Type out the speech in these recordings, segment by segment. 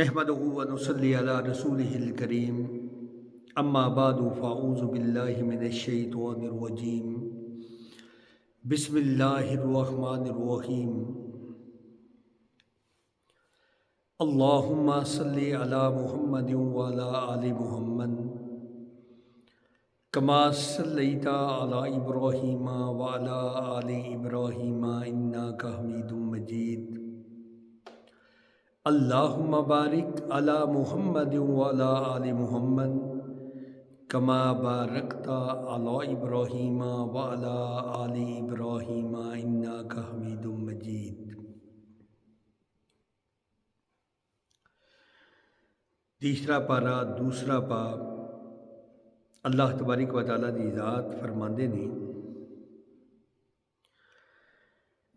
نحمده ونصلي على رسوله الكريم اما بعد فاعوذ بالله من الشیطان الرجیم بسم اللہ الرحمن الرحیم اللہم صلی علی محمد وعلی آل محمد کما صلیت علی ابراہیم وعلی آل ابراہیم انک حمید مجید اللہم بارک علی محمد وعلی آل محمد کما بارکت علی ابراہیم وعلی آل ابراہیم انک حمید مجید۔ تیسرا پارہ دوسرا باب۔ اللہ تبارک و تعالیٰ دی ذات فرماندے نے،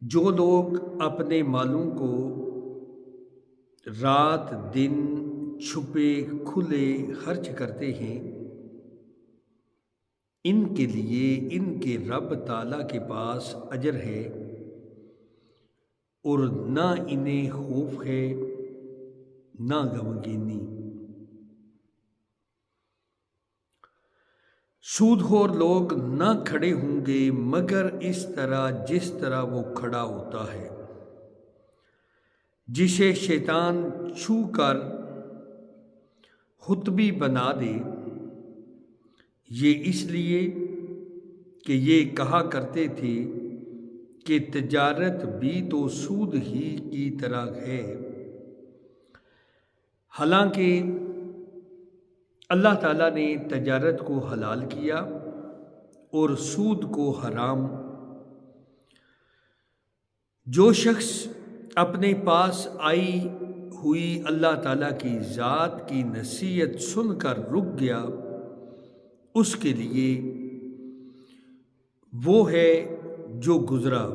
جو لوگ اپنے مالوں کو رات دن چھپے کھلے خرچ کرتے ہیں، ان کے لیے ان کے رب تعالیٰ کے پاس اجر ہے اور نہ انہیں خوف ہے نہ غمگینی۔ سود خور لوگ نہ کھڑے ہوں گے مگر اس طرح جس طرح وہ کھڑا ہوتا ہے، جسے شیطان چھو کر خطبی بنا دے، یہ اس لیے کہ یہ کہا کرتے تھے کہ تجارت بھی تو سود ہی کی طرح ہے، حالانکہ اللہ تعالیٰ نے تجارت کو حلال کیا اور سود کو حرام۔ جو شخص اپنے پاس آئی ہوئی اللہ تعالیٰ کی ذات کی نصیحت سن کر رک گیا، اس کے لیے وہ ہے جو گزرا،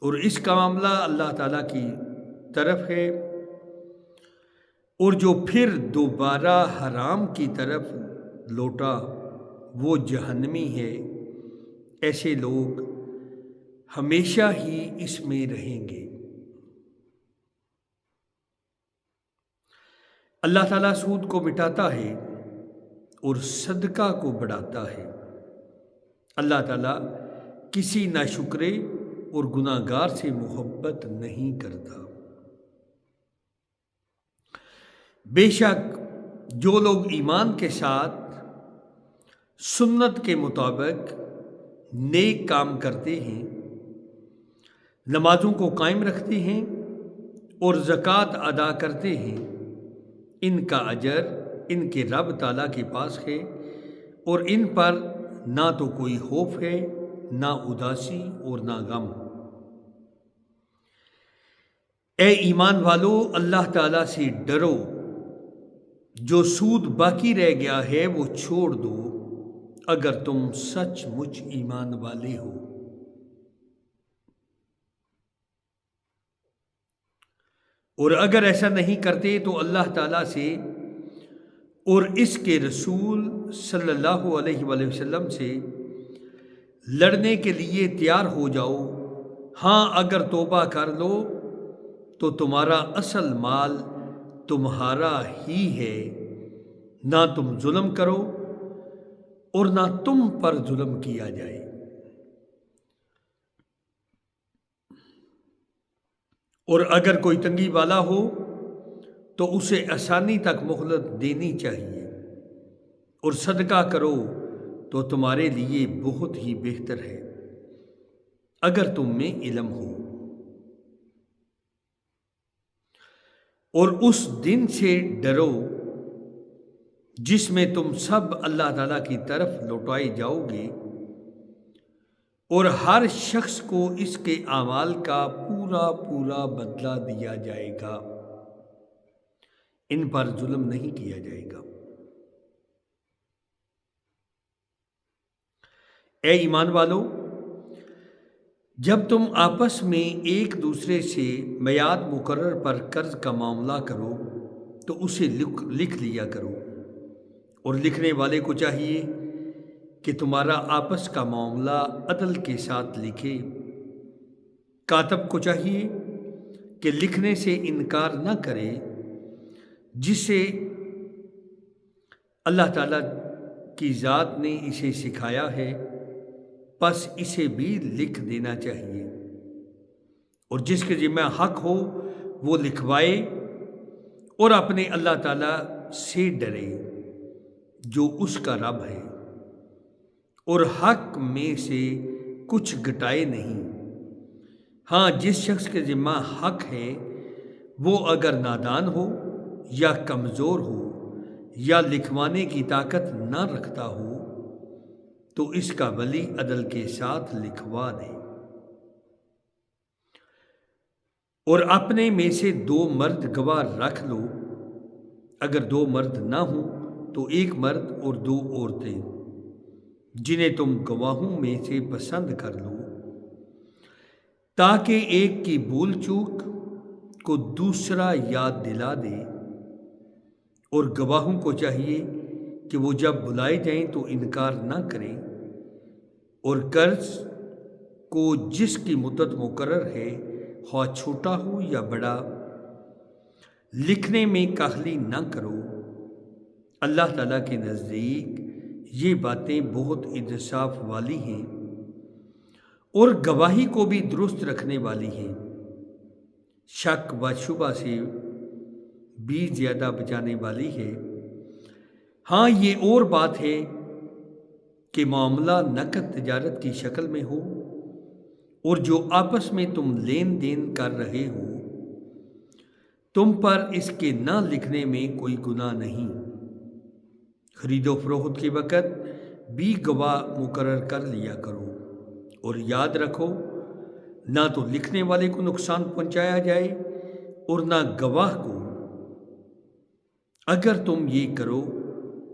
اور اس کا معاملہ اللہ تعالیٰ کی طرف ہے، اور جو پھر دوبارہ حرام کی طرف لوٹا وہ جہنمی ہے۔ ایسے لوگ ہمیشہ ہی اس میں رہیں گے۔ اللہ تعالیٰ سود کو مٹاتا ہے اور صدقہ کو بڑھاتا ہے۔ اللہ تعالیٰ کسی ناشکرے اور گناہ گار سے محبت نہیں کرتا۔ بے شک جو لوگ ایمان کے ساتھ سنت کے مطابق نیک کام کرتے ہیں، نمازوں کو قائم رکھتے ہیں اور زکوٰۃ ادا کرتے ہیں، ان کا اجر ان کے رب تعالیٰ کے پاس ہے، اور ان پر نہ تو کوئی خوف ہے نہ اداسی اور نہ غم۔ اے ایمان والو، اللہ تعالیٰ سے ڈرو، جو سود باقی رہ گیا ہے وہ چھوڑ دو، اگر تم سچ مچ ایمان والے ہو۔ اور اگر ایسا نہیں کرتے تو اللہ تعالیٰ سے اور اس کے رسول صلی اللہ علیہ وآلہ وسلم سے لڑنے کے لیے تیار ہو جاؤ۔ ہاں، اگر توبہ کر لو تو تمہارا اصل مال تمہارا ہی ہے، نہ تم ظلم کرو اور نہ تم پر ظلم کیا جائے۔ اور اگر کوئی تنگی والا ہو تو اسے آسانی تک مہلت دینی چاہیے، اور صدقہ کرو تو تمہارے لیے بہت ہی بہتر ہے اگر تم میں علم ہو۔ اور اس دن سے ڈرو جس میں تم سب اللہ تعالیٰ کی طرف لوٹائے جاؤ گے، اور ہر شخص کو اس کے اعمال کا پورا پورا بدلہ دیا جائے گا، ان پر ظلم نہیں کیا جائے گا۔ اے ایمان والو، جب تم آپس میں ایک دوسرے سے میعاد مقرر پر قرض کا معاملہ کرو تو اسے لکھ لیا کرو، اور لکھنے والے کو چاہیے کہ تمہارا آپس کا معاملہ عدل کے ساتھ لکھے۔ کاتب کو چاہیے کہ لکھنے سے انکار نہ کرے جسے اللہ تعالیٰ کی ذات نے اسے سکھایا ہے، پس اسے بھی لکھ دینا چاہیے، اور جس کے ذمہ حق ہو وہ لکھوائے اور اپنے اللہ تعالیٰ سے ڈرے جو اس کا رب ہے، اور حق میں سے کچھ گھٹائے نہیں۔ ہاں، جس شخص کے ذمہ حق ہے وہ اگر نادان ہو یا کمزور ہو یا لکھوانے کی طاقت نہ رکھتا ہو تو اس کا ولی عدل کے ساتھ لکھوا دے، اور اپنے میں سے 2 مرد گواہ رکھ لو، اگر 2 مرد نہ ہوں تو 1 مرد اور 2 عورتیں جنہیں تم گواہوں میں سے پسند کر لو، تاکہ ایک کی بھول چوک کو دوسرا یاد دلا دے، اور گواہوں کو چاہیے کہ وہ جب بلائے جائیں تو انکار نہ کریں، اور قرض کو جس کی مدت مقرر ہے خواہ چھوٹا ہو یا بڑا لکھنے میں کاہلی نہ کرو۔ اللہ تعالیٰ کے نزدیک یہ باتیں بہت انصاف والی ہیں اور گواہی کو بھی درست رکھنے والی ہیں، شک و شبہ سے بھی زیادہ بچانے والی ہے۔ ہاں، یہ اور بات ہے کہ معاملہ نقد تجارت کی شکل میں ہو، اور جو آپس میں تم لین دین کر رہے ہو تم پر اس کے نہ لکھنے میں کوئی گناہ نہیں۔ خرید و فروخت کے وقت بھی گواہ مقرر کر لیا کرو، اور یاد رکھو نہ تو لکھنے والے کو نقصان پہنچایا جائے اور نہ گواہ کو۔ اگر تم یہ کرو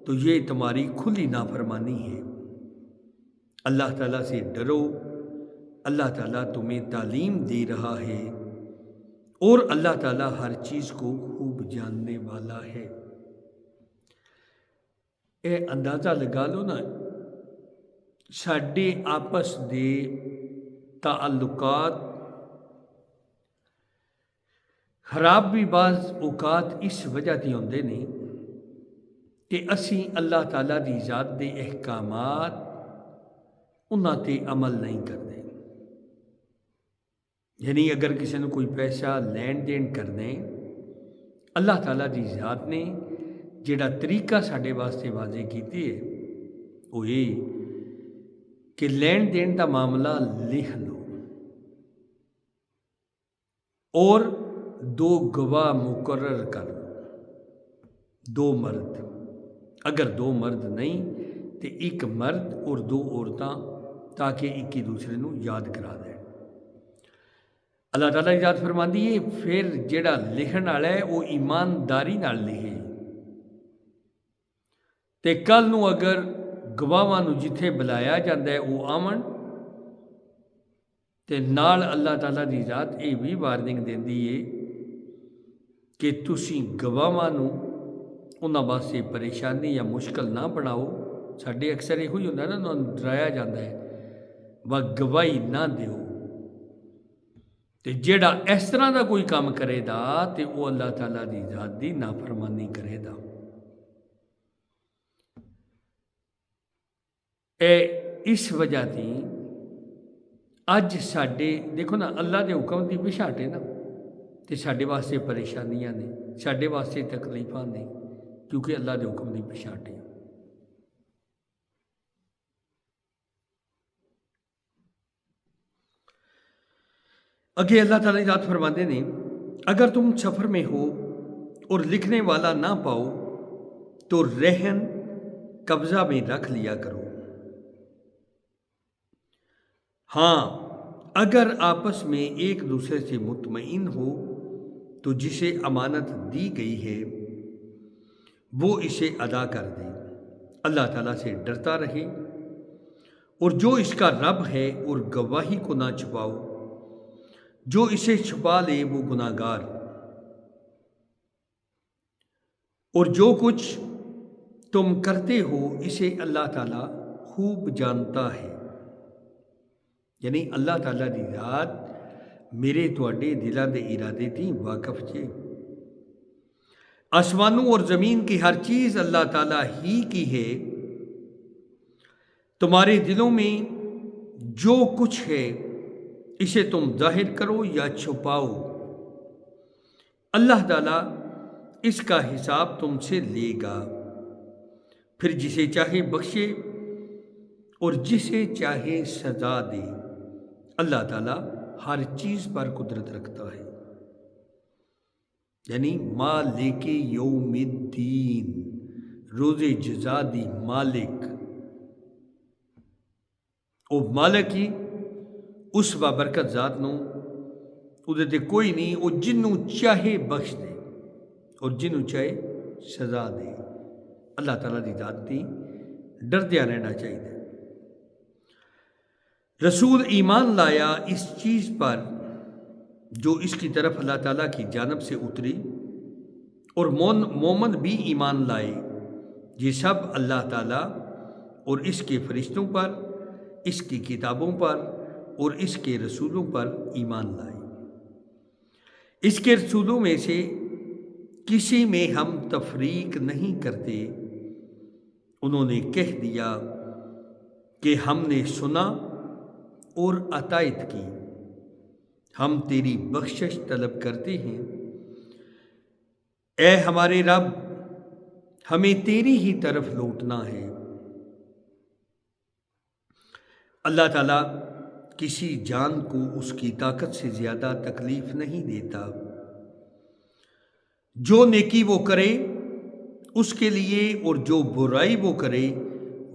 تو یہ تمہاری کھلی نافرمانی ہے۔ اللہ تعالیٰ سے ڈرو، اللہ تعالیٰ تمہیں تعلیم دے رہا ہے، اور اللہ تعالیٰ ہر چیز کو خوب جاننے والا ہے۔ اے اندازہ لگا لو نا، ساڈے آپس دے تعلقات خراب بھی بعض اوقات اس وجہ تے ہوندے نے کہ اسی اللہ تعالیٰ دی ذات دے احکامات انہاں تے عمل نہیں کرتے۔ یعنی اگر کسی نے کوئی پیسہ لین دین کرنے، اللہ تعالیٰ دی ذات نے جڑا طریقہ ساڈے واسطے واضح کیتی ہے وہ یہ کہ لین دین دا معاملہ لکھ لو، اور 2 گواہ مقرر کر لو، 2 مرد، اگر 2 مرد نہیں تو 1 مرد اور 2 عورتاں، تاکہ ایک دوسرے نو یاد کرا دیں۔ اللہ تعالیٰ کی ذات فرماندی ہے پھر جڑا لکھن والا ہے وہ ایمانداری نال لکھے، تے کل نو اگر گواہاں نو جتھے بلایا جاندہ ہے وہ آمن، تے نال اللہ تعالیٰ دی ذات یہ بھی وارننگ دیندی ہے کہ تسی گواہاں نو انہاں واسطے پریشانی یا مشکل نہ بناؤ۔ ساڈے اکثر یہ ہوئی ہوندا نا، انہاں نوں ڈرایا جاندہ ہے وہ گواہی نہ دیو، تے جیڑا اس طرح دا کوئی کام کرے دا تے وہ اللہ تعالیٰ دی ذات دی نافرمانی کرے دا۔ اے اس وجہ تھی اج ساڈے دیکھو نا، اللہ دے حکم دی پچھاٹے نا تے ساڈے واسطے پریشانیاں نے، ساڈے واسطے تکلیفاں نے، کیونکہ اللہ دے حکم دی پچھاٹے۔ اگے اللہ تعالیٰ ذات فرماندے نے اگر تم سفر میں ہو اور لکھنے والا نہ پاؤ تو رہن قبضہ میں رکھ لیا کرو۔ ہاں، اگر آپس میں ایک دوسرے سے مطمئن ہو تو جسے امانت دی گئی ہے وہ اسے ادا کر دے، اللہ تعالیٰ سے ڈرتا رہے، اور جو اس کا رب ہے، اور گواہی کو نہ چھپاؤ، جو اسے چھپا لے وہ گناہ گار، اور جو کچھ تم کرتے ہو اسے اللہ تعالیٰ خوب جانتا ہے۔ یعنی اللہ تعالیٰ دی ذات میرے تواڈے دلاں دے ارادے تھی واقف جے۔ آسمانوں اور زمین کی ہر چیز اللہ تعالیٰ ہی کی ہے۔ تمہارے دلوں میں جو کچھ ہے اسے تم ظاہر کرو یا چھپاؤ، اللہ تعالیٰ اس کا حساب تم سے لے گا، پھر جسے چاہے بخشے اور جسے چاہے سزا دے۔ اللہ تعالیٰ ہر چیز پر قدرت رکھتا ہے، یعنی مالک یوم الدین، روز جزا دی مالک، او مالک ہی اس بابرکت ذات نو ادھے تے کوئی نہیں، وہ جنوں چاہے بخش دے اور جنوں چاہے سزا دے۔ اللہ تعالیٰ دی ذات دی ڈردیا رہنا چاہیے۔ رسول ایمان لایا اس چیز پر جو اس کی طرف اللہ تعالیٰ کی جانب سے اتری، اور مومن بھی ایمان لائے، یہ سب اللہ تعالیٰ اور اس کے فرشتوں پر، اس کی کتابوں پر اور اس کے رسولوں پر ایمان لائے۔ اس کے رسولوں میں سے کسی میں ہم تفریق نہیں کرتے۔ انہوں نے کہہ دیا کہ ہم نے سنا اور اطاعت کی، ہم تیری بخشش طلب کرتے ہیں۔ اے ہمارے رب، ہمیں تیری ہی طرف لوٹنا ہے۔ اللہ تعالیٰ کسی جان کو اس کی طاقت سے زیادہ تکلیف نہیں دیتا۔ جو نیکی وہ کرے اس کے لیے، اور جو برائی وہ کرے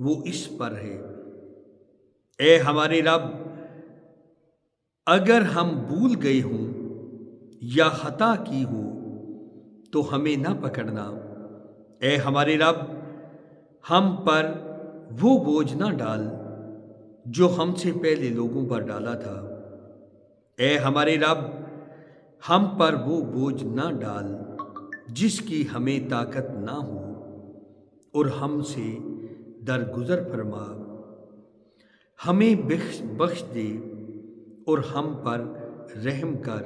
وہ اس پر ہے۔ اے ہمارے رب، اگر ہم بھول گئے ہوں یا خطا کی ہو تو ہمیں نہ پکڑنا۔ اے ہمارے رب، ہم پر وہ بوجھ نہ ڈال جو ہم سے پہلے لوگوں پر ڈالا تھا۔ اے ہمارے رب، ہم پر وہ بوجھ نہ ڈال جس کی ہمیں طاقت نہ ہو، اور ہم سے درگزر فرما۔ ہمیں بخش دے اور ہم پر رحم کر،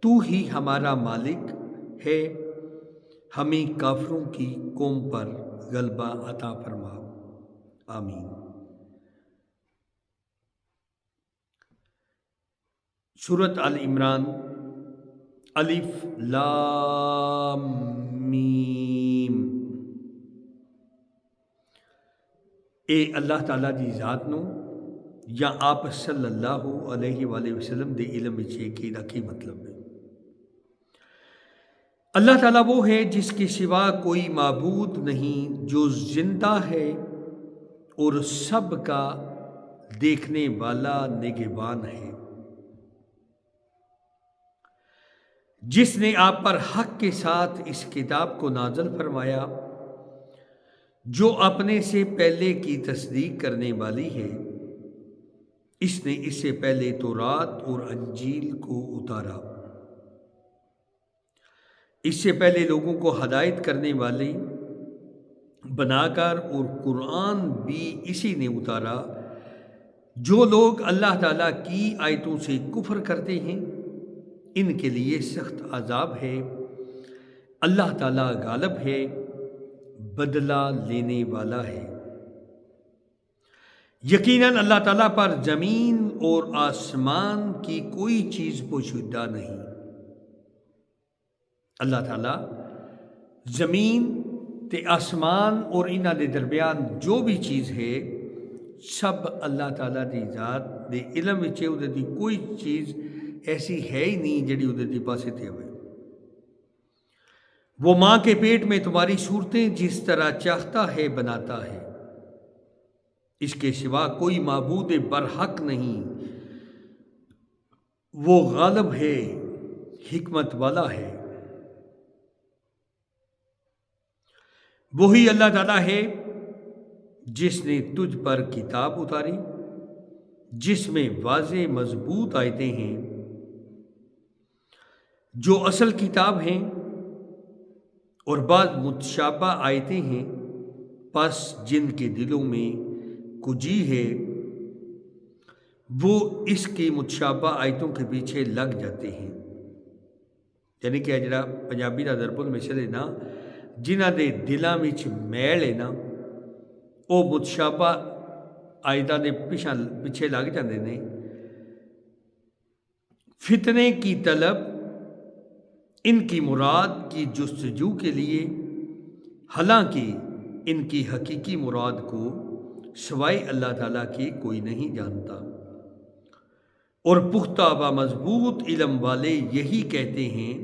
تو ہی ہمارا مالک ہے، ہمیں کافروں کی قوم پر غلبہ عطا فرما۔ آمین۔ سورۃ آل عمران، الف لام میم۔ اے اللہ تعالیٰ دی ذات نو یا آپ صلی اللہ علیہ وآلہ وسلم دے علم وچے کہ دا کی مطلب ہے۔ اللہ تعالیٰ وہ ہے جس کے سوا کوئی معبود نہیں، جو زندہ ہے اور سب کا دیکھنے والا نگہبان ہے، جس نے آپ پر حق کے ساتھ اس کتاب کو نازل فرمایا، جو اپنے سے پہلے کی تصدیق کرنے والی ہے۔ اس نے اس سے پہلے تورات اور انجیل کو اتارا، اس سے پہلے لوگوں کو ہدایت کرنے والی بنا کر، اور قرآن بھی اسی نے اتارا۔ جو لوگ اللہ تعالیٰ کی آیتوں سے کفر کرتے ہیں ان کے لیے سخت عذاب ہے۔ اللہ تعالیٰ غالب ہے، بدلہ لینے والا ہے۔ یقیناً اللہ تعالیٰ پر زمین اور آسمان کی کوئی چیز پوشیدہ نہیں۔ اللہ تعالیٰ زمین تے آسمان اور انہاں دے درمیان جو بھی چیز ہے سب اللہ تعالیٰ دی ذات دے علم وچ ہے۔ اودے دی کوئی چیز ایسی ہے ہی نہیں جڑی اودے دی پاسے تے ہوئے۔ وہ ماں کے پیٹ میں تمہاری صورتیں جس طرح چاہتا ہے بناتا ہے، اس کے سوا کوئی معبود برحق نہیں۔ وہ غالب ہے، حکمت والا ہے۔ وہی اللہ تعالیٰ ہے جس نے تجھ پر کتاب اتاری، جس میں واضح مضبوط آیتیں ہیں، جو اصل کتاب ہیں اور بعض متشابہ آیتیں ہیں، پس جن کے دلوں میں کجی ہے وہ اس کی متشابہ آیتوں کے پیچھے لگ جاتے ہیں۔ یعنی کہ جڑا پنجابی دا ضرب المثل ہے نا، جنہاں دے دلاں وچ میل ہے نا، وہ متشابہ آیتاں دے پیچھے لگ جاندے نے۔ فتنے کی طلب، ان کی مراد کی جستجو کے لیے، حالانکہ ان کی حقیقی مراد کو سوائے اللہ تعالیٰ کے کوئی نہیں جانتا، اور پختہ و مضبوط علم والے یہی کہتے ہیں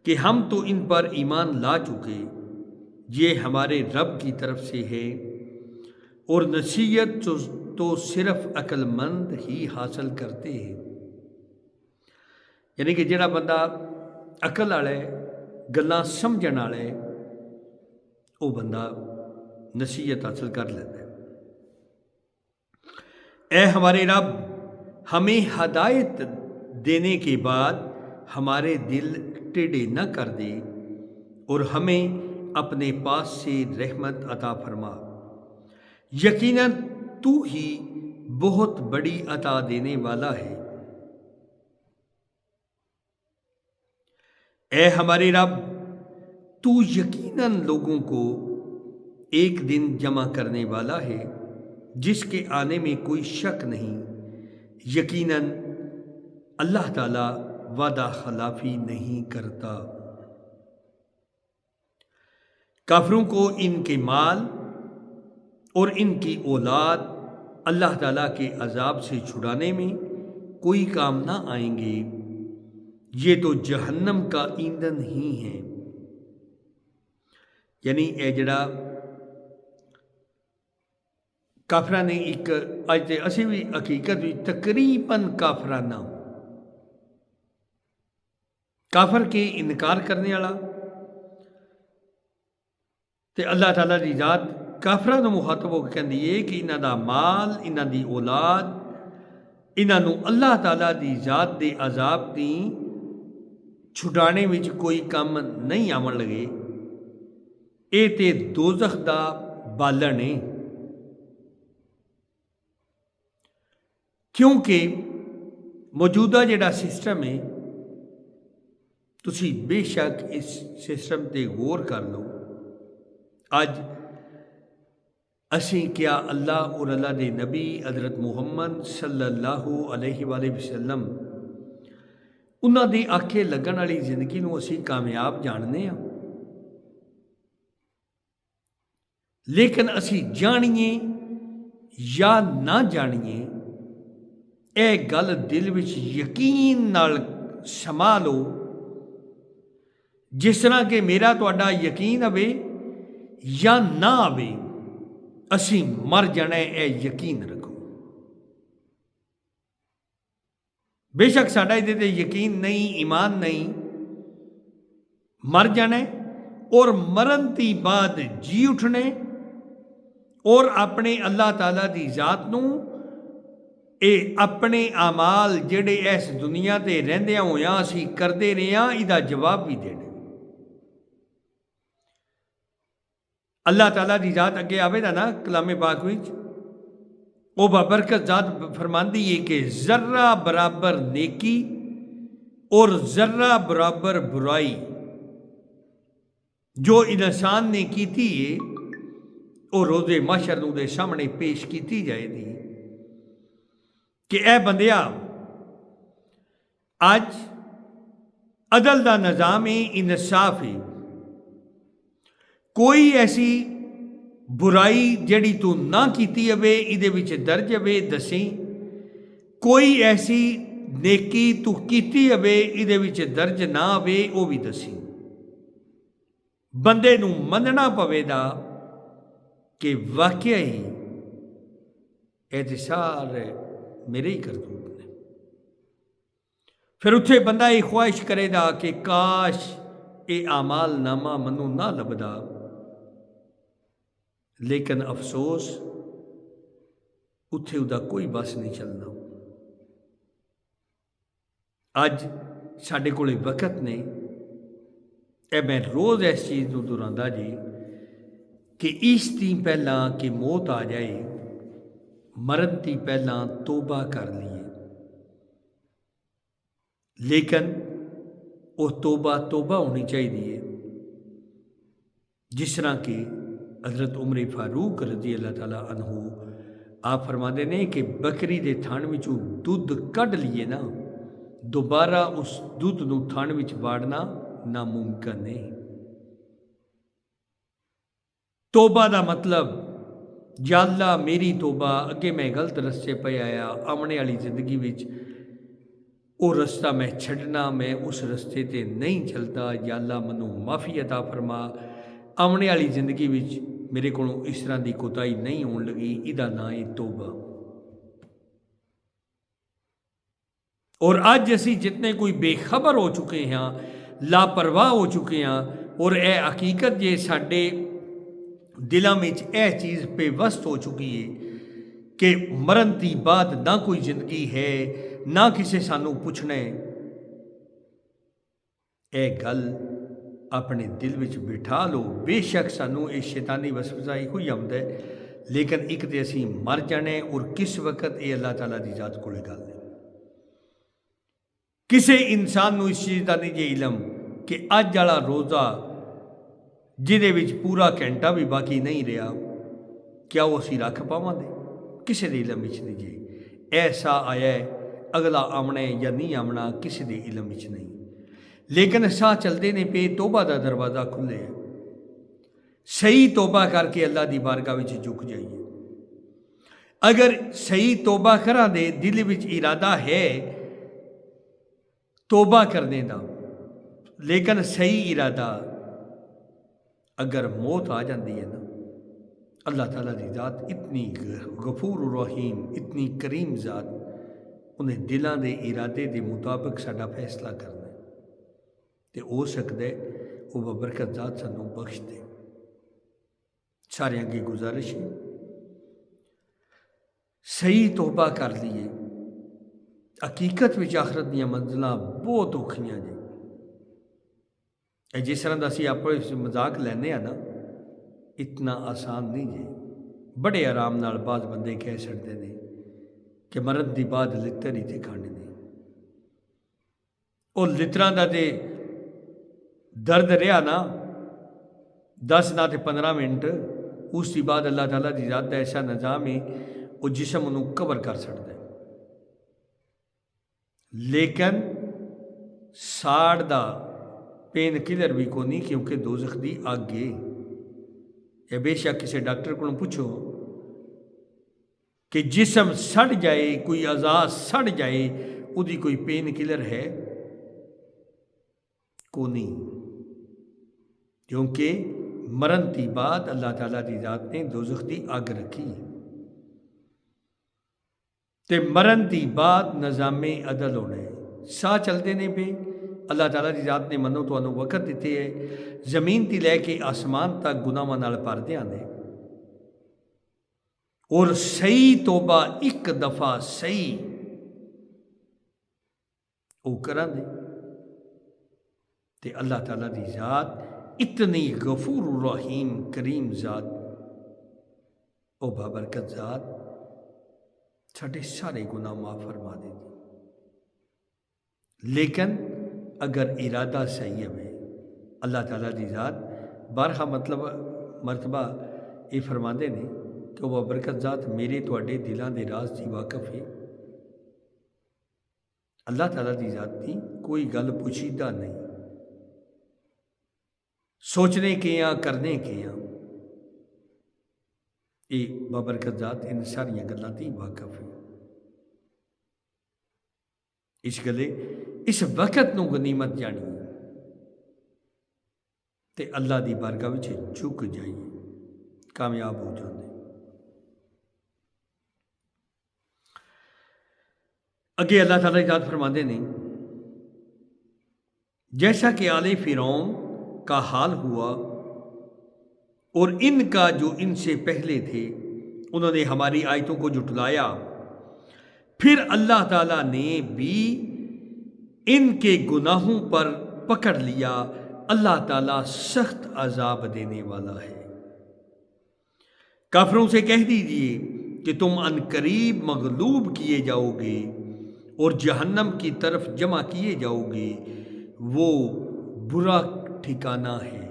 کہ ہم تو ان پر ایمان لا چکے، یہ ہمارے رب کی طرف سے ہے، اور نصیحت تو صرف عقل مند ہی حاصل کرتے ہیں۔ یعنی کہ جڑا بندہ عقل والا ہے، گلاں سمجھن والا ہے، وہ بندہ نصیحت حاصل کر لیتا ہے۔ اے ہمارے رب، ہمیں ہدایت دینے کے بعد ہمارے دل ٹیڑھے نہ کر دے، اور ہمیں اپنے پاس سے رحمت عطا فرما، یقیناً تو ہی بہت بڑی عطا دینے والا ہے۔ اے ہمارے رب، تو یقیناً لوگوں کو ایک دن جمع کرنے والا ہے جس کے آنے میں کوئی شک نہیں، یقیناً اللہ تعالیٰ وعدہ خلافی نہیں کرتا۔ کافروں کو ان کے مال اور ان کی اولاد اللہ تعالیٰ کے عذاب سے چھڑانے میں کوئی کام نہ آئیں گے، یہ تو جہنم کا ایندھن ہی ہے۔ یعنی اے جڑا کافراں نے ایک اج تے اسی بھی حقیقت بھی تقریباً کافرانہ، کافر کے انکار کرنے والا تے اللہ تعالیٰ دی ذات کافراں نوں مخاطب ہو کے کہندی ہے کہ انہاں دا مال، انہاں دی اولاد، انہاں نوں اللہ تعالیٰ دی ذات دے عذاب دی چھڈانے وچ کوئی کم نہیں آون لگے، اے تے دوزخ دا بالن ہے۔ کیونکہ موجودہ جڑا سسٹم ہے، تسی بے شک اس سسٹم تے غور کر لو۔ اج اسی کیا اللہ اور اللہ دے نبی حضرت محمد صلی اللہ علیہ وآلہ وسلم انہاں دی آکھے لگن والی زندگی نوں اسی کامیاب جاننے ہاں؟ لیکن اسی جانیے یا نہ جانیے، اے گل دل وچ یقین نال سما لو، جس طرح کہ میرا تہاڈا یقین ہوے یا نہ ہوے، اسی مر جانا ہے، اے یقین رکھو۔ بے شک ساڈا یہ تے یقین نہیں، ایمان نہیں، مر جانا ہے، اور مرن تی بعد جی اٹھنے، اور اپنے اللہ تعالیٰ دی ذات نوں اے اپنے اعمال جڑے اس دنیا تے رہندیاں ہویاں اسی کردے رہے ہاں، ایدا جواب بھی دینا۔ اللہ تعالیٰ دی ذات اگے آوے دا نا کلام پاک وچ، او بابرکت ذات فرماندی ہے کہ ذرہ برابر نیکی اور ذرہ برابر برائی جو انسان نے کیتی ہے، او روز محشر نوں دے سامنے پیش کیتی جائے دی کہ اے بندیا، اج عدل دا نظام ہے، انصاف ہے، کوئی ایسی برائی جڑی تو نہ کیتی ہوے ایدے وچ درج ہوے دسیں، کوئی ایسی نیکی تو کیتی ہوے ایدے وچ درج نہ ہوے او بھی دسیں۔ بندے نوں مننا پوے دا کہ واقعی اے تے سارے میرے ہی کرتوت نے۔ پھر اتھے بندہ یہ خواہش کرے دا کہ کاش اے اعمال نامہ منوں نہ لبدا، لیکن افسوس اتھے ادا کوئی بس نہیں چلنا۔ اج ساڈے کولے وقت نے، اے میں روز اس چیز نوں دہراندا جی کہ اس تی پہلاں کہ موت آ جائے، مرن تی پہلاں توبہ کر لیے، لیکن وہ توبہ ہونی چاہیے، جس طرح کہ حضرت عمر فاروق رضی اللہ تعالیٰ عنہ آپ فرماتے ہیں کہ بکری دے تھن وچوں دودھ کڈ لیے نا، دوبارہ اس دودھ نو تھن وچ واڑنا ناممکن ہے۔ توبہ دا مطلب یا اللہ میری توبہ، اگے میں غلط رستے پہ آیا، آنے والی زندگی وچ وہ رستہ میں چھڈنا، میں اس رستے تے نہیں چلتا، یا اللہ منو معافی عطا فرما، آنے والی زندگی وچ میرے کو اس طرح دی کوتاہی نہیں ہون لگی، یہ نام ہے توبہ۔ اور اج اسی جتنے کوئی بے خبر ہو چکے ہیں، لاپرواہ ہو چکے ہیں، اور اے حقیقت جے ساڈے دلاں وچ اے چیز پیوست ہو چکی ہے کہ مرن دی بعد نہ کوئی زندگی ہے، نہ کسے سانو پوچھنا ہے، اے گل اپنے دل وچ بٹھا لو۔ بے شک سانو یہ شیطانی وسوسہ ہوئی آمد ہے، لیکن ایک تے اسی مر جانے، اور کس وقت یہ اللہ تعالیٰ دی ذات کولے گل ہے۔ کسے انسان نو اس چیز کا نہیں جے علم کہ اج والا روزہ جہدے وچ پورا گھنٹہ بھی باقی نہیں رہا، کیا وہ اسی رکھ پاواں گے؟ کسے دے علم وچ نہیں جے۔ ایسا آیا ہے، اگلا آمنا ہے یا نہیں آمنا کسے دے علم وچ نہیں، لیکن ساہ چلتے نے پہ توبہ دا دروازہ کھلے ہے۔ صحیح توبہ کر کے اللہ دی بارگاہ وچ جھک جائیے۔ اگر صحیح توبہ کرا دے، دل وچ ارادہ ہے توبہ کرنے دا، لیکن صحیح ارادہ اگر موت آ جاندی ہے نا، اللہ تعالیٰ دی ذات اتنی غفور رحیم، اتنی کریم ذات، انہیں دلاں دے ارادے دے مطابق ساڈا فیصلہ کرنا ہے، تے ہو سکتا ہے وہ ببرکت ذات سانوں بخش دے۔ سارے اگے گزارش ہے صحیح توبہ کر لیے۔ حقیقت وچ آخرت دیاں منزلاں بہت اوکھیاں جی، جس طرح دا اسی آپس مذاق لینے نا، اتنا آسان نہیں جی۔ بڑے آرام نال بعض بندے کہہ سکتے ہیں کہ مرن دی بعد لتر ہی تے کھانے نے، اور لتراں دا تے درد رہا نا 10 نہ تے 15 منٹ، اس دی بعد اللہ تعالیٰ دی ذات دا ایسا نظام ہے وہ جسم انہوں کور کر سکتا ہے، لیکن ساڑ دا پین کلر بھی کو نہیں، کیونکہ دوزخ دی اگ ہے۔ یا بے شک کسی ڈاکٹر کو پوچھو کہ جسم سڑ جائے، کوئی اعضاء سڑ جائے، وہ دی کوئی پین کلر ہے کو نہیں، کیونکہ مرن دی بعد اللہ تعالیٰ دی ذات نے دوزخ دی اگ رکھی، تے مرن دی بعد نظام عدل ہونا ہے۔ ساہ چلتے نے پہ اللہ تعالیٰ دی ذات نے منو تو انہوں وقت دیتے ہے، زمین تی لے کے آسمان تک گناہاں نال بھر دیاں نے، اور صحیح توبہ ایک دفعہ صحیح او کران دے، تے اللہ تعالیٰ دی ذات اتنی غفور رحیم کریم ذات، او بابرکت ذات ساڈے سارے گناہ معاف فرما دے دی۔ لیکن اگر ارادہ صحیح ہے، اللہ تعالیٰ دی ذات بارہا مطلب مرتبہ یہ فرما دے نے کہ وہ برکت ذات میرے تواڈے دلاں دے راز دی واقف ہے۔ اللہ تعالیٰ دی ذات دی کوئی گل پوچھیدہ نہیں، سوچنے کے یا کرنے کے یا یہ بابرکت ذات ان ساری گلاں دی واقف ہے۔ اس گلے اس وقت نو غنیمت جانی تے اللہ دی بارگاہ وچ جھک جائیے، کامیاب ہو جاندے۔ اگے اللہ تعالیٰ ذات فرماندے نے جیسا کہ آل فرعون کا حال ہوا اور ان کا جو ان سے پہلے تھے، انہوں نے ہماری آیتوں کو جھٹلایا، پھر اللہ تعالیٰ نے بھی ان کے گناہوں پر پکڑ لیا۔ اللہ تعالیٰ سخت عذاب دینے والا ہے۔ کافروں سے کہہ دیجیے کہ تم عنقریب مغلوب کیے جاؤ گے اور جہنم کی طرف جمع کیے جاؤ گے، وہ برا ٹھکانہ ہے۔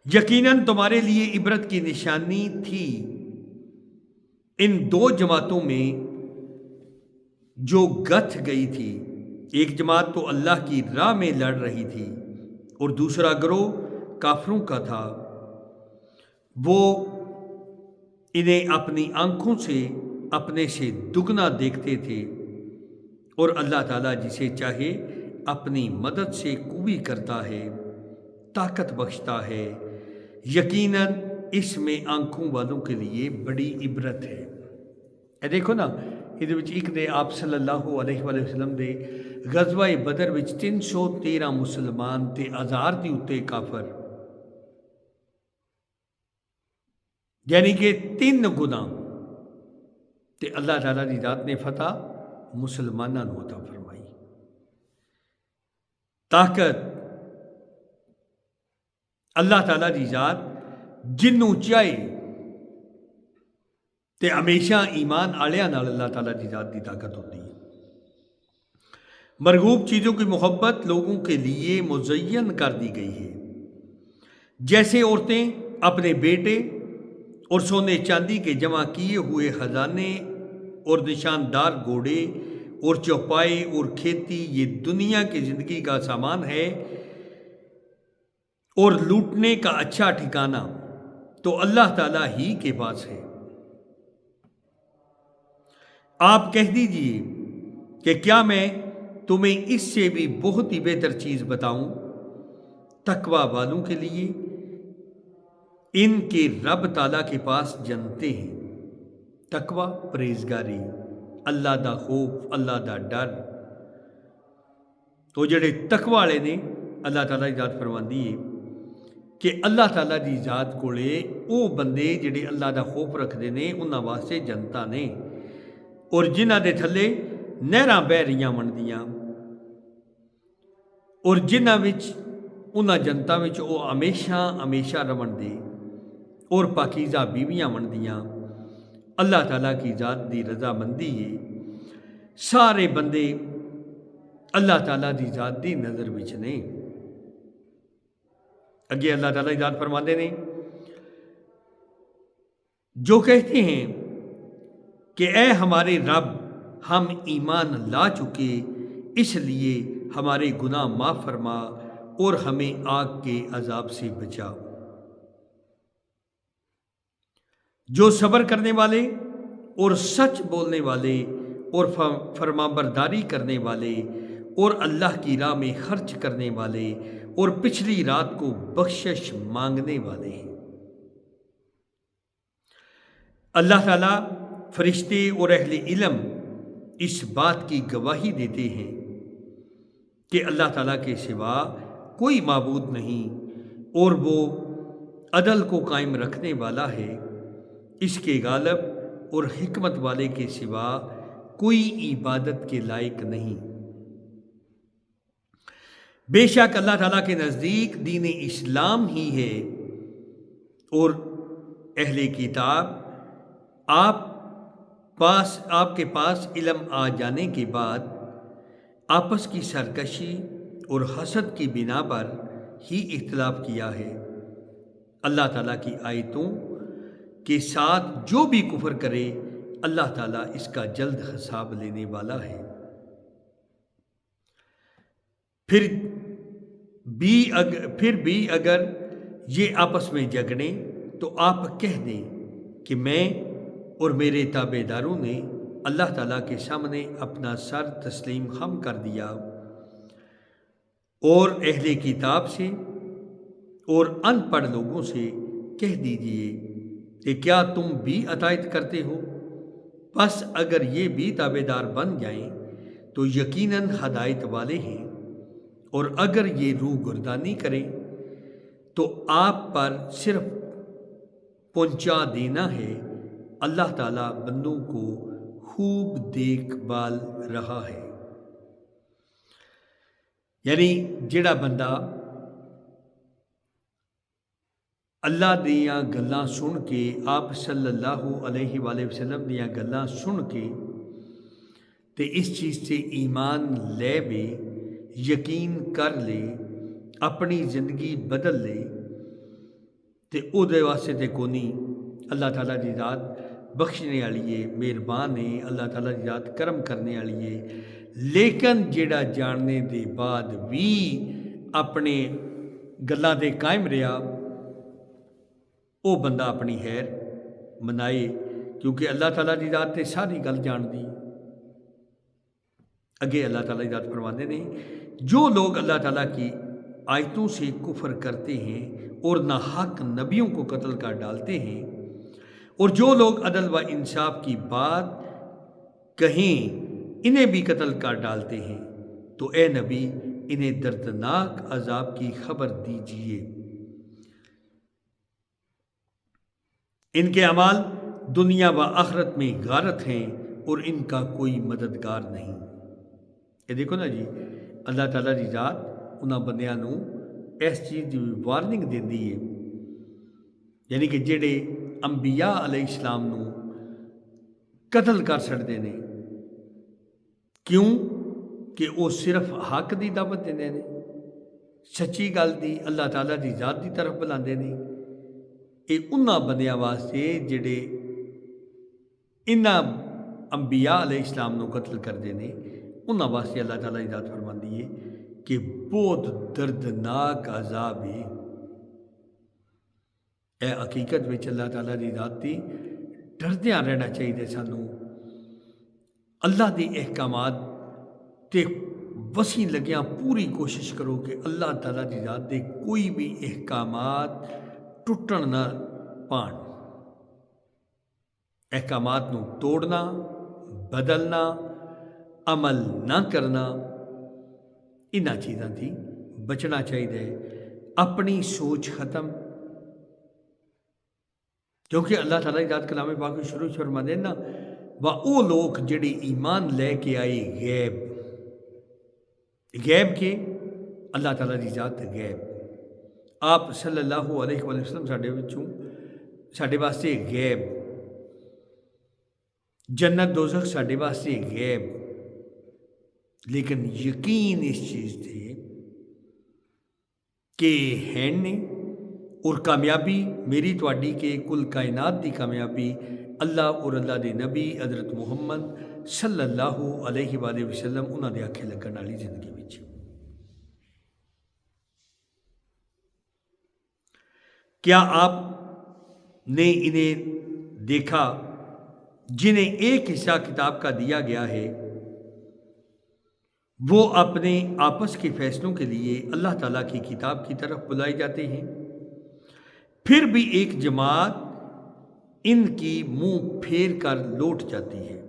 یقیناً تمہارے لیے عبرت کی نشانی تھی ان دو جماعتوں میں جو گتھ گئی تھی، ایک جماعت تو اللہ کی راہ میں لڑ رہی تھی اور دوسرا گروہ کافروں کا تھا۔ وہ انہیں اپنی آنکھوں سے اپنے سے دگنا دیکھتے تھے، اور اللہ تعالیٰ جسے چاہے اپنی مدد سے قوی کرتا ہے، طاقت بخشتا ہے۔ یقیناً اس میں آنکھوں والوں کے لیے بڑی عبرت ہے۔ اے دیکھو نا، ਇਹਦੇ ਵਿੱਚ ਇੱਕ ਦੇ ਆਪ ਸੱਲੱਲਾਹੁ ਅਲੈਹਿ ਵਸੱਲਮ ਦੇ ਗਜ਼ਵਾ ਬਦਰ ਵਿੱਚ 313 ਮੁਸਲਮਾਨ ਤੇ 1000 ਦੇ ਉੱਤੇ ਕਾਫਰ, یعنی کہ 3 ਗੁਣਾ ਤੇ اللہ تعالیٰ ਦੀ ذات نے فتح مسلمانوں ਨੂੰ عطا فرمائی۔ طاقت اللہ تعالیٰ دی ذات جنوں چاہے تے ہمیشہ ایمان آلیاں نال اللہ تعالیٰ دی ذات دی طاقت ہوتی ہے۔ مرغوب چیزوں کی محبت لوگوں کے لیے مزین کر دی گئی ہے، جیسے عورتیں اپنے بیٹے اور سونے چاندی کے جمع کیے ہوئے خزانے اور نشاندار گھوڑے اور چوپائے اور کھیتی یہ دنیا کی زندگی کا سامان ہے اور لوٹنے کا اچھا ٹھکانہ تو اللہ تعالیٰ ہی کے پاس ہے۔ آپ کہہ دیجئے کہ کیا میں تمہیں اس سے بھی بہت ہی بہتر چیز بتاؤں؟ تقوی والوں کے لیے ان کے رب تعالیٰ کے پاس جنتے ہیں۔ تقوی پرہیزگاری، اللہ دا خوف، اللہ دا ڈر۔ تو جڑے تقوی والے نے اللہ تعالیٰ کی ذات فرماندی ہے کہ اللہ تعالیٰ دی ذات کولے او بندے جڑے اللہ دا خوف رکھتے ہیں انہاں واسطے جنتا نے، اور جنہاں دے تھلے نہراں بہہ رہیاں بندیاں، اور جنہاں وچ انہاں جنتا وچ او ہمیشہ رون دے اور پاکیزہ بیویاں بندیاں۔ اللہ تعالیٰ کی ذات دی رضا مندی ہے۔ سارے بندے اللہ تعالیٰ دی ذات دی نظر وچ نے۔ اگے اللہ تعالیٰ کی ذات فرماتے ہیں جو کہتے ہیں کہ اے ہمارے رب، ہم ایمان لا چکے، اس لیے ہمارے گناہ معاف فرما اور ہمیں آگ کے عذاب سے بچا۔ جو صبر کرنے والے اور سچ بولنے والے اور فرمانبرداری کرنے والے اور اللہ کی راہ میں خرچ کرنے والے اور پچھلی رات کو بخشش مانگنے والے ہیں۔ اللہ تعالیٰ، فرشتے اور اہل علم اس بات کی گواہی دیتے ہیں کہ اللہ تعالیٰ کے سوا کوئی معبود نہیں اور وہ عدل کو قائم رکھنے والا ہے۔ اس کے غالب اور حکمت والے کے سوا کوئی عبادت کے لائق نہیں۔ بے شک اللہ تعالیٰ کے نزدیک دین اسلام ہی ہے، اور اہل کتاب آپ کے پاس علم آ جانے کے بعد آپس کی سرکشی اور حسد کی بنا پر ہی اختلاف کیا ہے۔ اللہ تعالیٰ کی آیتوں کے ساتھ جو بھی کفر کرے، اللہ تعالیٰ اس کا جلد حساب لینے والا ہے۔ پھر بھی اگر یہ آپس میں جھگڑیں تو آپ کہہ دیں کہ میں اور میرے تابع داروں نے اللہ تعالیٰ کے سامنے اپنا سر تسلیم خم کر دیا، اور اہل کتاب سے اور ان پڑھ لوگوں سے کہہ دیجئے کہ کیا تم بھی اطاعت کرتے ہو؟ بس اگر یہ بھی تابع دار بن جائیں تو یقیناً ہدایت والے ہیں، اور اگر یہ روح گردانی کریں تو آپ پر صرف پہنچا دینا ہے۔ اللہ تعالیٰ بندوں کو خوب دیکھ بھال رہا ہے۔ یعنی جڑا بندہ اللہ دیاں گلاں سن کے، آپ صلی اللہ علیہ وآلہ وسلم دیاں گلاں سن کے تے اس چیز سے ایمان لے بے یقین کر لے، اپنی زندگی بدل لے تو وہ واسطے تے کونی اللہ تعالیٰ کی ذات بخشنے والی ہے، مہربان ہے، اللہ تعالیٰ کی ذات کرم کرنے والی ہے۔ لیکن جیڑا جاننے دے بعد بھی اپنے گلاں تے قائم رہا، وہ بندہ اپنی خیر منائے، کیونکہ اللہ تعالیٰ کی ذات تے ساری گل جاندی۔ اگے اللہ تعالیٰ کی ذات فرماتے ہیں، جو لوگ اللہ تعالیٰ کی آیتوں سے کفر کرتے ہیں اور ناحق نبیوں کو قتل کر ڈالتے ہیں، اور جو لوگ عدل و انصاف کی بات کہیں انہیں بھی قتل کر ڈالتے ہیں، تو اے نبی انہیں دردناک عذاب کی خبر دیجیے۔ ان کے اعمال دنیا و آخرت میں غارت ہیں اور ان کا کوئی مددگار نہیں۔ یہ دیکھو نا جی، اللہ تعالیٰ کی ذات انہاں بندیاں نوں اس چیز کی وارننگ دیندی ہے، یعنی کہ جڑے انبیاء علیہ السلام نوں قتل کر چھڑدے نے، کیوں کہ وہ صرف حق دی دعوت دیندے نے، سچی گل دی، اللہ تعالیٰ دی ذات دی طرف بلاندے نے۔ یہ انہاں بندیاں واسطے جڑے انہاں انبیاء علیہ السلام نوں قتل کردے نے، انہاں واسطے اللہ تعالیٰ کی ذات فرماندی ہے کہ بہت دردناک عذاب ہے۔ اے حقیقت وچ اللہ تعالیٰ کی ذات دی ڈردیاں رہنا چاہیے سانوں، اللہ دی احکامات تے وسیع لگیاں پوری کوشش کرو کہ اللہ تعالیٰ کی ذات دے کوئی بھی احکامات ٹوٹن نہ پان، احکامات نو توڑنا، بدلنا، عمل نہ کرنا، انہاں چیزاں تھی بچنا چاہیے۔ اپنی سوچ ختم، کیونکہ اللہ تعالیٰ کی ذات کلام پاک میں شروع فرما دے نا، وہ لوگ جڑے ایمان لے کے آئے غیب کے، اللہ تعالیٰ کی ذات غیب، آپ صلی اللہ علیہ وآلہ وسلم ساڈے واسطے غیب، جنت دوزخ ساڈے واسطے غیب، لیکن یقین اس چیز تے کہ ہے نے، اور کامیابی میری تواڈی کے کل کائنات دی کامیابی اللہ اور اللہ دے نبی حضرت محمد صلی اللہ علیہ وآلہ وسلم انہاں دے آکھے لگن والی زندگی وچ۔ کیا آپ نے انہیں دیکھا جنہیں ایک حصہ کتاب کا دیا گیا ہے، وہ اپنے آپس کے فیصلوں کے لیے اللہ تعالیٰ کی کتاب کی طرف بلائے جاتے ہیں، پھر بھی ایک جماعت ان کی منہ پھیر کر لوٹ جاتی ہے۔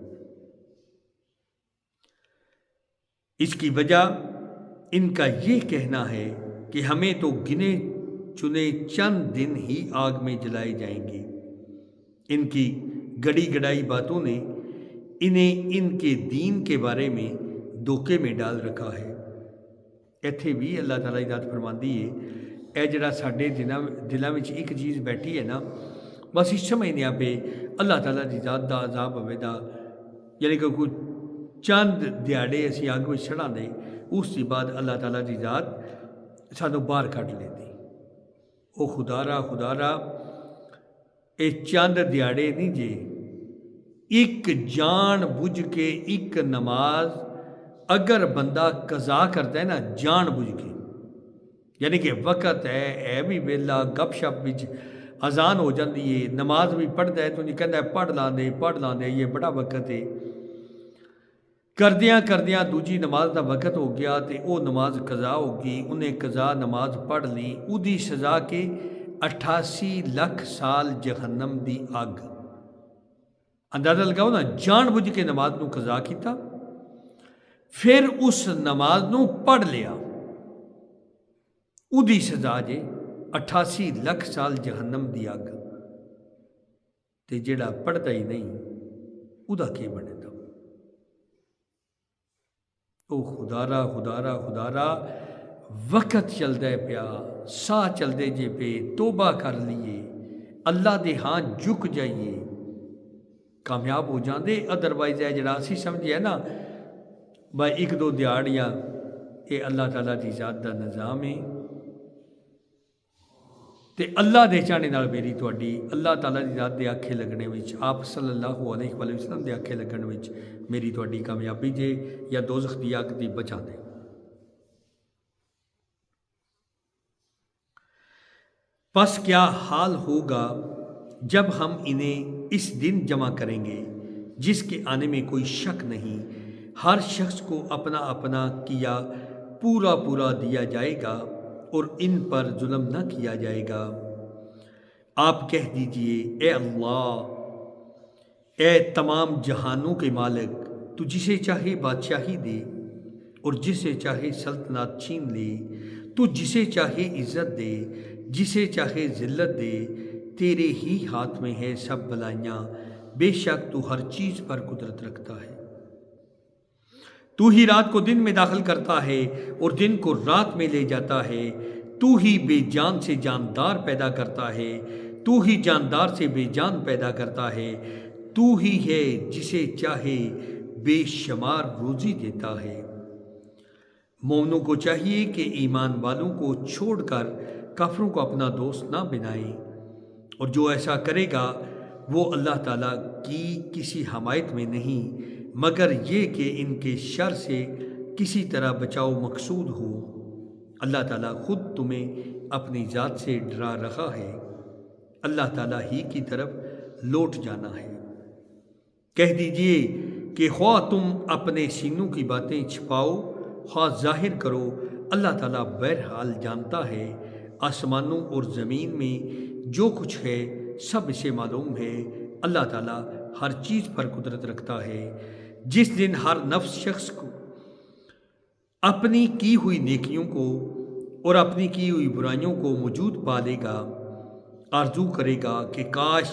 اس کی وجہ ان کا یہ کہنا ہے کہ ہمیں تو گنے چنے چند دن ہی آگ میں جلائے جائیں گے۔ ان کی گڑی گڑائی باتوں نے انہیں ان کے دین کے بارے میں دھوکے میں ڈال رکھا ہے۔ ایتھے بھی اللہ تعالیٰ کی ذات فرماندی ہے، اے جڑا ساڈے دلاں وچ ایک چیز بیٹھی ہے نا، بس اس سمجھنے پہ اللہ تعالیٰ کی ذات دا عذاب ہوے دا، یعنی کہ کوئی چند دیہڑے اسی اگ وچ چڑھا دے، اس کے بعد اللہ تعالیٰ کی ذات سانوں باہر کڈ لیندی۔ او خدا را اے چند دیہڑے نہیں جے، ایک جان بوجھ کے ایک نماز اگر بندہ قضا کرتا ہے نا جان بوجھ کے، یعنی کہ وقت ہے بھی ویلا، گپ شپ وچ اذان ہو جاتی ہے، نماز بھی پڑھتا ہے تو نہیں کہتا ہے پڑھ لاں دے یہ بڑا وقت ہے، کردیاں دوجی نماز دا وقت ہو گیا تے او نماز قضا ہو گئی، انہیں قضا نماز پڑھ لی، اودی سزا کے 88 لاکھ سال جہنم دی اگ۔ اندازہ لگاؤ نا، جان بوجھ کے نماز نو قضا کیتا، پھر اس نماز نو پڑھ لیا، اودی سزا جے 88 لاکھ سال جہنم دی اگ، تے جڑا پڑھتا ہی نہیں ادا کی بنے دا۔ او خدا را وقت چلتا ہے پیا، ساہ چلتے جے پہ، توبہ کر لیے، اللہ دے ہاں جھک جائیے، کامیاب ہو جاندے۔ ادروائز ہے جڑا اسی سمجھے نا بھائی ایک دو دیہڑیاں یہ اللہ تعالیٰ دی ذات دا نظام ہے تے اللہ دے چاہنے نال میری تہاڈی اللہ تعالیٰ دی ذات دے آکھے لگنے وچ آپ صلی اللہ علیہ وآلہ وسلم دے آکھے لگن وچ میری تہاڈی کامیابی جے یا دوزخ دی اگ دی بچا دے۔ پس کیا حال ہوگا جب ہم انہیں اس دن جمع کریں گے جس کے آنے میں کوئی شک نہیں، ہر شخص کو اپنا اپنا کیا پورا پورا دیا جائے گا اور ان پر ظلم نہ کیا جائے گا۔ آپ کہہ دیجئے اے اللہ، اے تمام جہانوں کے مالک، تو جسے چاہے بادشاہی دے اور جسے چاہے سلطنت چھین لے، تو جسے چاہے عزت دے، جسے چاہے ذلت دے، تیرے ہی ہاتھ میں ہے سب بلائیاں، بے شک تو ہر چیز پر قدرت رکھتا ہے۔ تو ہی رات کو دن میں داخل کرتا ہے اور دن کو رات میں لے جاتا ہے، تو ہی بے جان سے جاندار پیدا کرتا ہے، تو ہی جاندار سے بے جان پیدا کرتا ہے، تو ہی ہے جسے چاہے بے شمار روزی دیتا ہے۔ مومنوں کو چاہیے کہ ایمان والوں کو چھوڑ کر کافروں کو اپنا دوست نہ بنائیں، اور جو ایسا کرے گا وہ اللہ تعالیٰ کی کسی حمایت میں نہیں مگر یہ کہ ان کے شر سے کسی طرح بچاؤ مقصود ہو۔ اللہ تعالیٰ خود تمہیں اپنی ذات سے ڈرا رہا ہے، اللہ تعالیٰ ہی کی طرف لوٹ جانا ہے۔ کہہ دیجئے کہ خواہ تم اپنے سینوں کی باتیں چھپاؤ خواہ ظاہر کرو، اللہ تعالیٰ بہرحال جانتا ہے۔ آسمانوں اور زمین میں جو کچھ ہے سب اسے معلوم ہے، اللہ تعالیٰ ہر چیز پر قدرت رکھتا ہے۔ جس دن ہر نفس شخص کو اپنی کی ہوئی نیکیوں کو اور اپنی کی ہوئی برائیوں کو موجود پالے گا، آرزو کرے گا کہ کاش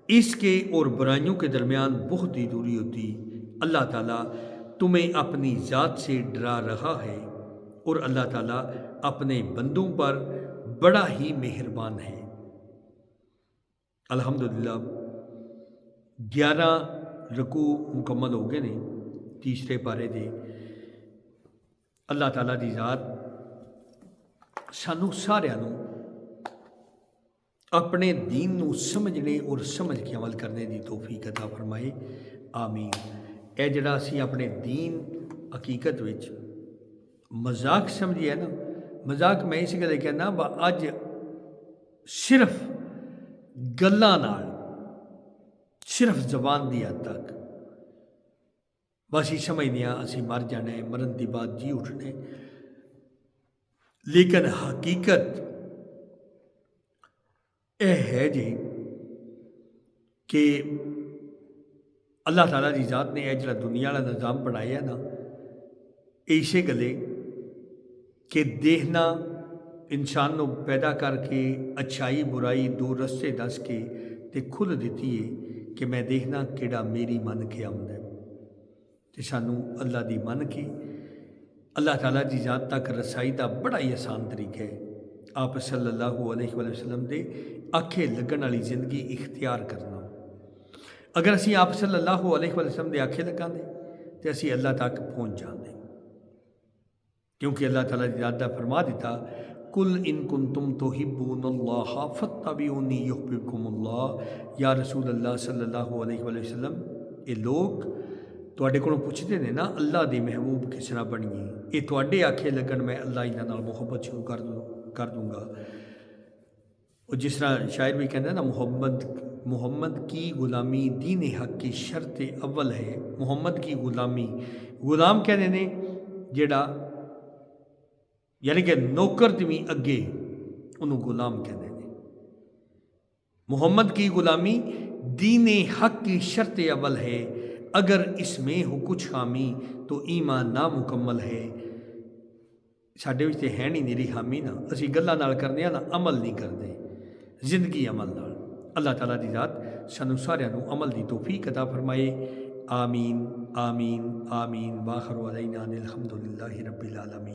اس کے اور برائیوں کے درمیان بہت ہی دوری ہوتی۔ اللہ تعالیٰ تمہیں اپنی ذات سے ڈرا رہا ہے اور اللہ تعالیٰ اپنے بندوں پر بڑا ہی مہربان ہے۔ الحمدللہ 11 رکوع مکمل ہو گئے نے تیسرے پارے دے۔ اللہ تعالیٰ دی ذات سانو سارے اپنے دین نو سمجھنے اور سمجھ کے عمل کرنے دی توفیق عطا فرمائے، آمین۔ اے جڑا اسی اپنے دین حقیقت وچ مذاق سمجھیا نا، مذاق میں اس گلے کہنا با اج صرف گلاں نال، صرف زبان دی حد تک بس ہی سمجھنے اسی مر جانا ہے، مرن دی بعد جی اٹھنے، لیکن حقیقت اے ہے جی کہ اللہ تعالیٰ دی ذات نے اے جڑا دنیا والا نظام بنایا نا، اسے گلے کہ دیکھنا انسان نو پیدا کر کے اچھائی برائی دو رستے دس کے تے کھل دیتی ہے کہ میں دیکھنا کیڑا میری من کے آمد ہے، تے سانو اللہ دی من کے اللہ تعالیٰ دی ذات تک رسائی دا بڑا ہی آسان طریقہ ہے۔ آپ صلی اللہ علیہ وآلہ وسلم دے آکھے لگن والی زندگی اختیار کرنا۔ اگر اسی آپ صلی اللہ علیہ وآلہ وسلم دے آکھے لگاں دے تے اسی اللہ تک پہنچ جاندے، کیونکہ اللہ تعالیٰ دی ذات دا فرما دیتا کل ان کنتم تحبون اللہ فاتبعونی یحببکم اللہ۔ یا رسول اللہ صلی اللہ علیہ وآلہ وسلم، یہ لوگ تواڈے کولوں پوچھتے ہیں نا اللہ دے محبوب کس طرح بنیے، یہ تواڈے آکھے لگن میں اللہ انہاں نال محبت شروع کر دوں گا۔ اور جس طرح شاعر بھی کہتا ہے نا، محمد کی غلامی دین حق کی شرط اول ہے۔ محمد کی غلامی، غلام کہنے نے جیڑا یعنی کہ نوکر تمی اگے انہوں غلام کہنے نے۔ محمد کی غلامی دین حق کی شرط اول ہے، اگر اس میں ہو کچھ خامی تو ایمان نامکمل ہے۔ ساڈے وچ تے ہے نہیں نیری خامی نا، اسی گلاں نال کرنے نا، عمل نہیں کرتے، زندگی عمل نال۔ اللہ تعالیٰ دی ذات سانو سارے نو عمل دی توفیق عطا فرمائے، آمین آمین آمین۔ واخر علینا الحمدللہ رب العالمین۔